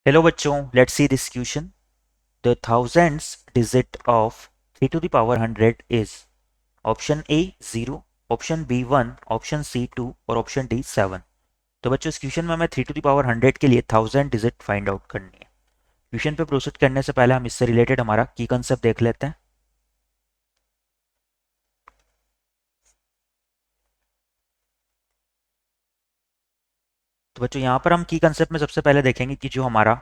Hello बच्चों, let's see this question. The thousands digit of 3 to the power 100 is option A 0, option B 1, option C 2 और option D 7. तो बच्चों, इस question में हमें 3 to the power 100 के लिए 1000 डिजिट फाइंड आउट करनी है. क्वेश्चन पे प्रोसीड करने से पहले हम इससे रिलेटेड हमारा की कंसेप्ट देख लेते हैं. तो बच्चों, यहाँ पर हम की कंसेप्ट में सबसे पहले देखेंगे कि जो हमारा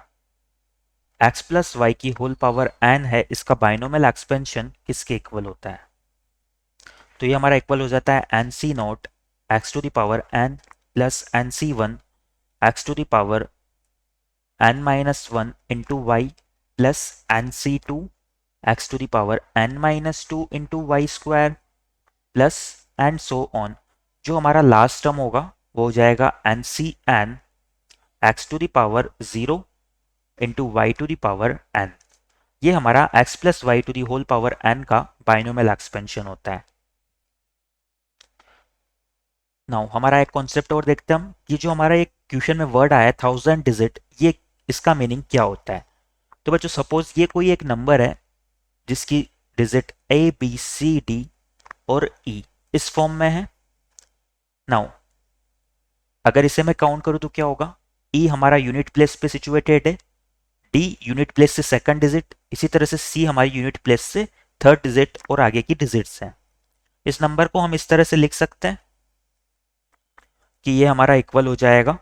x प्लस वाई की होल पावर n है, इसका बाइनोमियल एक्सपेंशन किसके इक्वल होता है. तो ये हमारा इक्वल हो जाता है n c naught x to the power n plus n c one x to the power n minus one into y plus n c two x to the power n minus two into y square plus and so on. जो हमारा last term होगा वो हो जाएगा n c n x to the power 0 into y to the power n. ये हमारा x plus Y to the whole power n का binomial expansion होता है. नाउ हमारा एक कॉन्सेप्ट और देखते हैं हम. ये जो हमारा एक क्वेश्चन में वर्ड आया है 1000 डिजिट, ये इसका मीनिंग क्या होता है. तो बच्चों, सपोज ये कोई एक नंबर है जिसकी digit a b c d और ई इस फॉर्म में है. नाउ अगर इसे मैं काउंट करूं तो क्या होगा. ई हमारा यूनिट प्लेस पे सिचुएटेड है, डी यूनिट प्लेस से सेकंड डिजिट, इसी तरह से सी हमारी यूनिट प्लेस से थर्ड डिजिट और आगे की डिजिट्स हैं. इस नंबर को हम इस तरह से लिख सकते हैं कि ये हमारा इक्वल हो जाएगा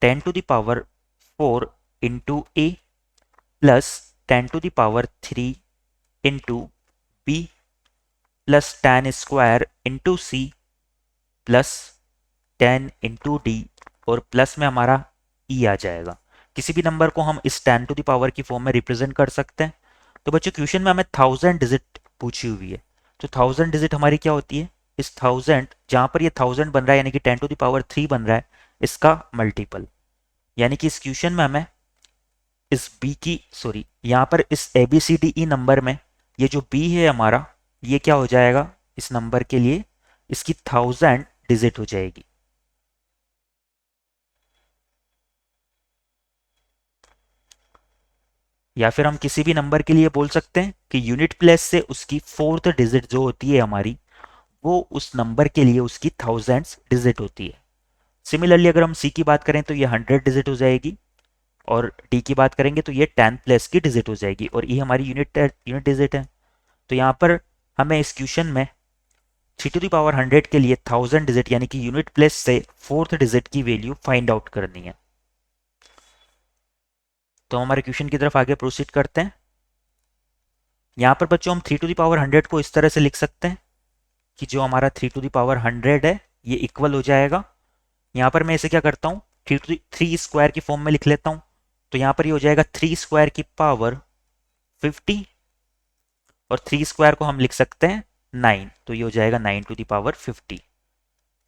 10 to the power 4 into a plus 10 to the power 3 into b plus tan square into c plus 10 into d और प्लस में हमारा e आ जाएगा. किसी भी नंबर को हम इस 10 to the power की फॉर्म में रिप्रेजेंट कर सकते हैं. तो बच्चों, क्वेश्चन में हमें 1000 डिजिट पूछी हुई है. तो 1000 डिजिट हमारी क्या होती है. इस 1000 जहां पर ये 1000 बन रहा है यानी कि 10 to the power 3 बन रहा है, इसका मल्टीपल. यानी कि इस क्वेश्चन में हमें इस बी की यहाँ पर इस a b c d e number में ये जो बी है हमारा, ये क्या हो जाएगा इस नंबर के लिए, इसकी 1000 डिजिट हो जाएगी. या फिर हम किसी भी नंबर के लिए बोल सकते हैं कि यूनिट प्लेस से उसकी फोर्थ डिजिट जो होती है हमारी, वो उस नंबर के लिए उसकी 1000 डिजिट होती है. सिमिलरली अगर हम सी की बात करें तो ये 100 डिजिट हो जाएगी, और डी की बात करेंगे तो ये 10 प्लस की डिजिट हो जाएगी, और ई हमारी यूनिट डिजिट है. तो यहाँ पर हमें इस क्वेश्चन में 3 टू द पावर 100 के लिए 1000 डिजिट यानी कि यूनिट प्लेस से फोर्थ डिजिट की वैल्यू फाइंड आउट करनी है. तो हमारे क्वेश्चन की तरफ आगे प्रोसीड करते हैं. यहाँ पर बच्चों हम 3 टू द पावर 100 को इस तरह से लिख सकते हैं कि जो हमारा 3 टू द पावर 100 है ये इक्वल हो जाएगा. यहाँ पर मैं इसे क्या करता हूँ, 3 स्क्वायर की फॉर्म में लिख लेता हूँ. तो यहाँ पर ये हो जाएगा 3 स्क्वायर की पावर 50, और 3 स्क्वायर को हम लिख सकते हैं 9, तो ये हो जाएगा 9 टू द पावर 50.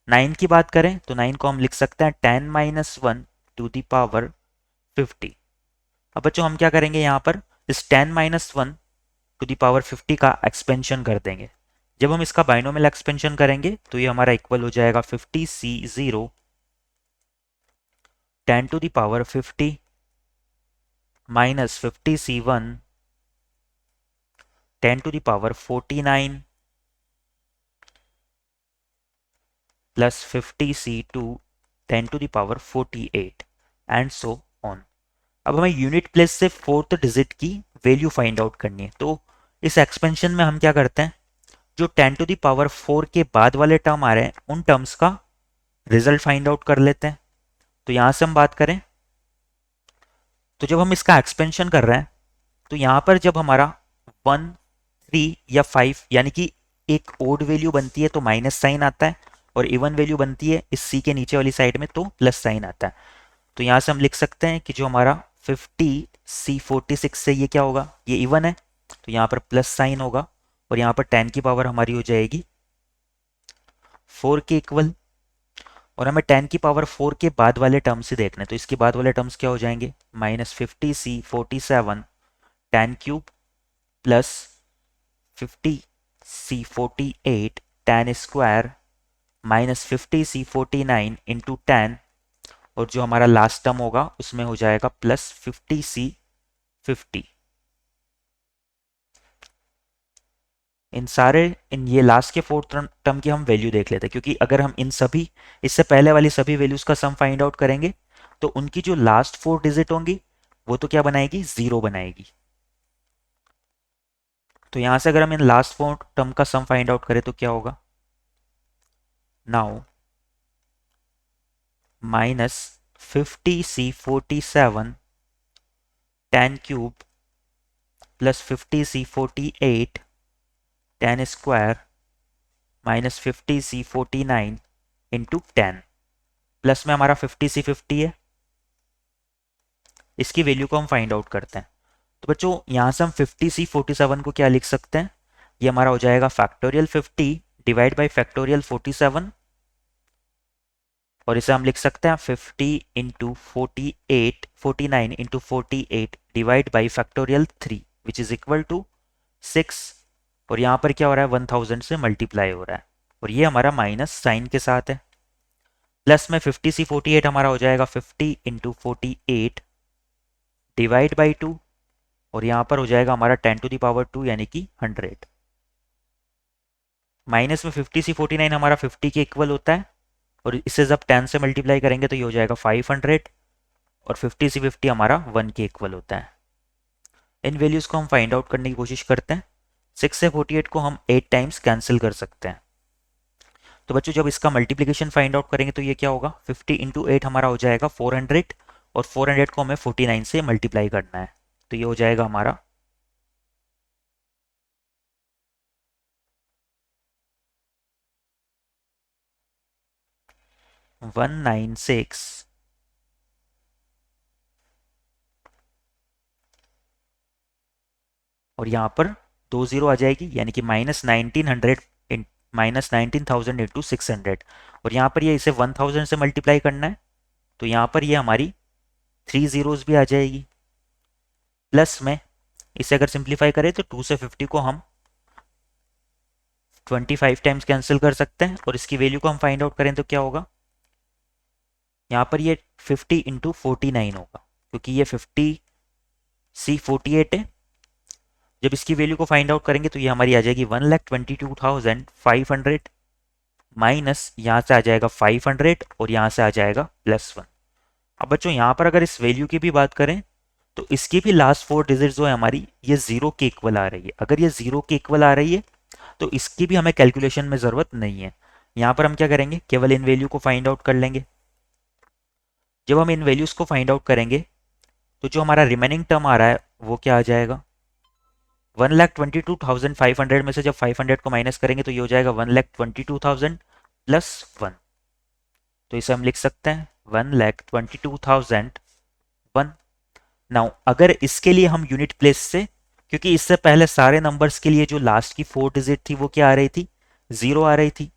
9 की बात करें तो 9 को हम लिख सकते हैं 10 माइनस 1 टू द पावर 50. अब बच्चों हम क्या करेंगे, यहाँ पर इस 10 माइनस 1 टू द पावर 50 का एक्सपेंशन कर देंगे. जब हम इसका बाइनोमियल एक्सपेंशन करेंगे तो ये हमारा इक्वल हो जाएगा 50c0 10 to the power 50 minus 50c1 10 to the power 49 plus 50c2 10 to the power 48 and so on. अब हमें यूनिट प्लेस से फोर्थ डिजिट की वैल्यू फाइंड आउट करनी है. तो इस एक्सपेंशन में हम क्या करते हैं, जो 10 टू द पावर 4 के बाद वाले टर्म आ रहे हैं उन टर्म्स का रिजल्ट फाइंड आउट कर लेते हैं. तो यहां से हम बात करें तो जब हम इसका एक्सपेंशन कर रहे हैं तो यहां पर जब हमारा 1 3 या 5 यानी कि एक ओड वैल्यू बनती है तो माइनस साइन आता है, और इवन वैल्यू बनती है इस सी के नीचे वाली साइड में तो प्लस साइन आता है. तो यहां से हम लिख सकते हैं कि जो हमारा 50c46 से ये क्या होगा, ये इवन है तो यहाँ पर प्लस साइन होगा, और यहाँ पर 10 की पावर हमारी हो जाएगी 4 के इक्वल. और हमें 10 की पावर 4 के बाद वाले टर्म्स से देखना है, तो इसके बाद वाले टर्म्स क्या हो जाएंगे, minus 50c47 10 cube plus 50c48 tan square minus 50c49 into 10, और जो हमारा लास्ट टर्म होगा उसमें हो जाएगा प्लस 50C50। इन ये लास्ट के फोर्थ टर्म की हम वैल्यू देख लेते हैं, क्योंकि अगर हम इन सभी इससे पहले वाली सभी वैल्यूज का सम फाइंड आउट करेंगे तो उनकी जो लास्ट 4 डिजिट होंगी वो तो क्या बनाएगी, 0 बनाएगी। तो यहां से अगर हम इन लास्ट 4 टर्म का सम फाइंड आउट करें तो क्या होगा, now minus 50C47 tan cube plus 50C48 tan square minus 50C49 into 10। Plus में हमारा 50C50 है, इसकी वैल्यू को हम फाइंड आउट करते हैं। तो बच्चों यहां से हम 50C47 को क्या लिख सकते हैं, ये हमारा हो जाएगा फैक्टोरियल 50 डिवाइड बाई फैक्टोरियल 47, और इसे हम लिख सकते हैं 50 into 49 into 48 divide by factorial 3 which is equal to 6। और यहाँ पर क्या हो रहा है, 1000 से मल्टीप्लाई हो रहा है, और ये हमारा माइनस साइन के साथ है। प्लस में 50C48 हमारा हो जाएगा 50 इंटू 48 डिवाइड बाई 2, और यहाँ पर हो जाएगा हमारा 10 टू द पावर 2 यानी कि 100। माइनस में 50C49 हमारा 50 के इक्वल होता है, और इसे जब 10 से मल्टीप्लाई करेंगे तो ये हो जाएगा 500, और 50C50 हमारा 1 के इक्वल होता है। इन वैल्यूज को हम फाइंड आउट करने की कोशिश करते हैं। 6 से 48 को हम 8 टाइम्स कैंसिल कर सकते हैं। तो बच्चों जब इसका मल्टीप्लिकेशन फाइंड आउट करेंगे तो ये क्या होगा, 50 इंटू 8 हमारा हो जाएगा 400, और 400 को हमें 49 से मल्टीप्लाई करना है, तो ये हो जाएगा हमारा 196 और यहाँ पर 2 जीरो आ जाएगी, यानी कि -1900 इंटू 600, और यहाँ पर ये इसे 1000 से मल्टीप्लाई करना है, तो यहाँ पर ये हमारी 3 जीरोज भी आ जाएगी। प्लस में इसे अगर सिंप्लीफाई करें तो 2 से 50 को हम 25 टाइम्स कैंसिल कर सकते हैं, और इसकी वैल्यू को हम फाइंड आउट करें तो क्या होगा, यहाँ पर ये 50 इंटू 49 होगा, क्योंकि ये 50C48 है। जब इसकी वैल्यू को फाइंड आउट करेंगे तो ये हमारी आ जाएगी 1,22,500 माइनस यहाँ से आ जाएगा 500, और यहाँ से आ जाएगा +1। अब बच्चों यहाँ पर अगर इस वैल्यू की भी बात करें तो इसकी भी लास्ट 4 डिजिट जो है हमारी ये 0 के इक्वल आ रही है। अगर ये 0 के इक्वल आ रही है तो इसकी भी हमें कैलकुलेशन में ज़रूरत नहीं है। यहाँ पर हम क्या करेंगे, केवल इन वैल्यू को फाइंड आउट कर लेंगे। जब हम इन वैल्यूज़ को फाइंड आउट करेंगे तो जो हमारा रिमेनिंग टर्म आ रहा है वो क्या आ जाएगा, 1,22,500 में से जब 500 को माइनस करेंगे तो ये हो जाएगा 1,22,000 +1, तो इसे हम लिख सकते हैं 1,22,001। नाउ अगर इसके लिए हम यूनिट प्लेस से, क्योंकि इससे पहले सारे नंबर्स के लिए जो लास्ट की 4 डिजिट थी वो क्या आ रही थी, 0 आ रही थी,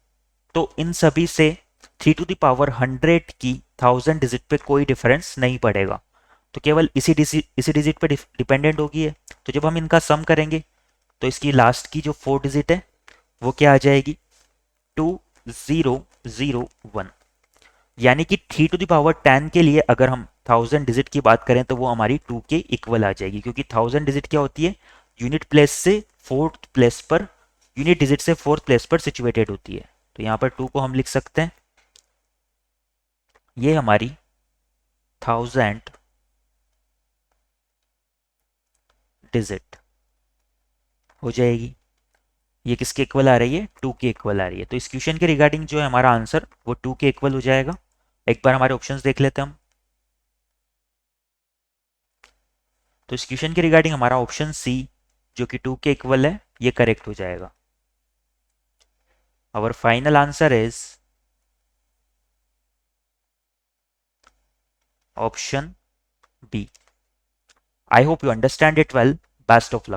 तो इन सभी से 3 टू द पावर 100 की 1000 डिजिट पे कोई डिफरेंस नहीं पड़ेगा, तो केवल इसी डिजिट पे डिपेंडेंट होगी है। तो जब हम इनका सम करेंगे तो इसकी लास्ट की जो 4 डिजिट है वो क्या आ जाएगी, 2001, यानी कि 3 टू द पावर 10 के लिए अगर हम 1000 डिजिट की बात करें तो वो हमारी 2 के इक्वल आ जाएगी, क्योंकि 1000 डिजिट क्या होती है, यूनिट प्लेस से फोर्थ प्लेस पर, यूनिट डिजिट से फोर्थ प्लेस पर सिचुएटेड होती है। तो यहाँ पर 2 को हम लिख सकते हैं, ये हमारी 1000 डिजिट हो जाएगी। ये किसके इक्वल आ रही है, 2 के इक्वल आ रही है। तो इस क्वेश्चन के रिगार्डिंग जो है हमारा आंसर वो 2 के इक्वल हो जाएगा। एक बार हमारे ऑप्शंस देख लेते हैं हम। तो इस क्वेश्चन के रिगार्डिंग हमारा ऑप्शन सी जो कि 2 के इक्वल है ये करेक्ट हो जाएगा। Our final answer is option b. I hope you understand it well. Best of luck.